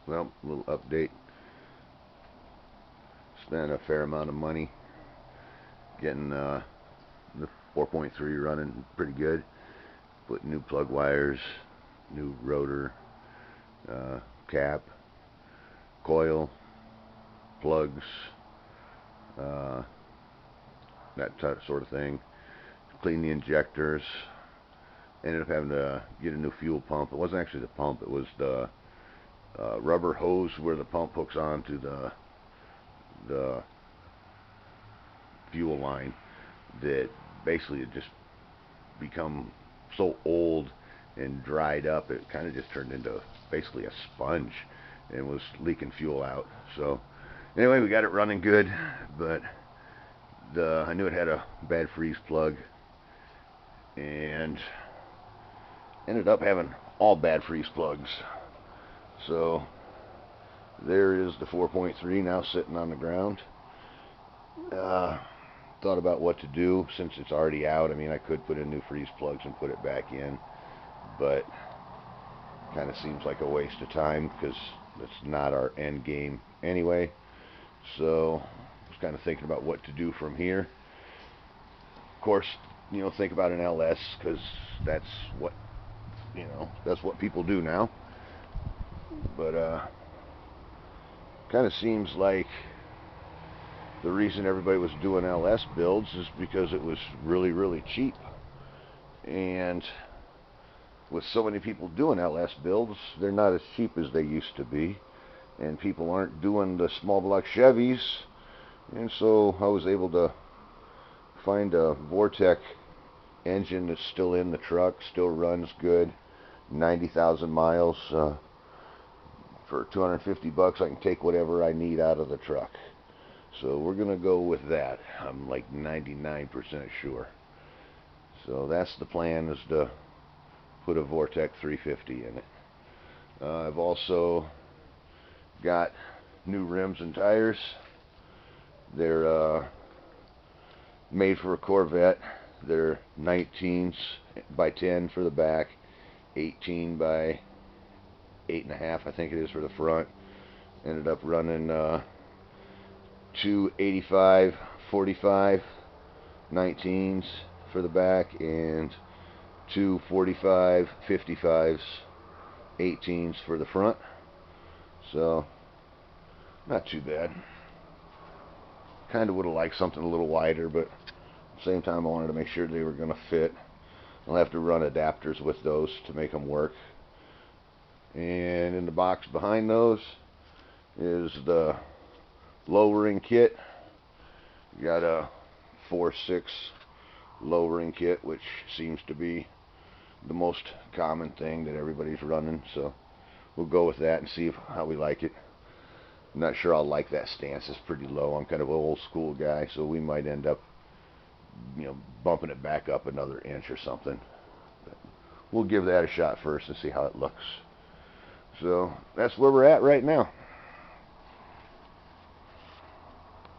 Well, a little update. Spent a fair amount of money getting the 4.3 running pretty good. Put new plug wires, new rotor, cap, coil, plugs, that sort of thing. Clean the injectors. Ended up having to get a new fuel pump. It wasn't actually the pump, it was the rubber hose where the pump hooks onto the fuel line that basically had just become so old and dried up it kind of just turned into basically a sponge and was leaking fuel out. So anyway, we got it running good, but I knew it had a bad freeze plug and ended up having all bad freeze plugs. So there is the 4.3 now sitting on the ground. Thought about what to do since it's already out. I mean, I could put in new freeze plugs and put it back in, but kind of seems like a waste of time because that's not our end game anyway. So I was kind of thinking about what to do from here. Of course, think about an LS because that's what that's what people do now. But kind of seems like the reason everybody was doing LS builds is because it was really, really cheap. And with so many people doing LS builds, they're not as cheap as they used to be. And people aren't doing the small block Chevys. And so I was able to find a Vortec engine that's still in the truck, still runs good, 90,000 miles. For $250 I can take whatever I need out of the truck. So we're going to go with that. I'm like 99% sure. So that's the plan, is to put a Vortec 350 in it. I've also got new rims and tires. They're made for a Corvette. They're 19s by 10 for the back, 18 by 8.5 I think it is for the front. Ended up running 285 45 19s for the back and 245 55s 18s for the front. So not too bad. Kind of would have liked something a little wider, but at the same time I wanted to make sure they were going to fit. I'll have to run adapters with those to make them work. And in the box behind those is the lowering kit. You got a 4.6 lowering kit, which seems to be the most common thing that everybody's running. So we'll go with that and see how we like it. I'm not sure I'll like that stance. It's pretty low. I'm kind of an old school guy, so we might end up, bumping it back up another inch or something. But we'll give that a shot first and see how it looks. So that's where we're at right now.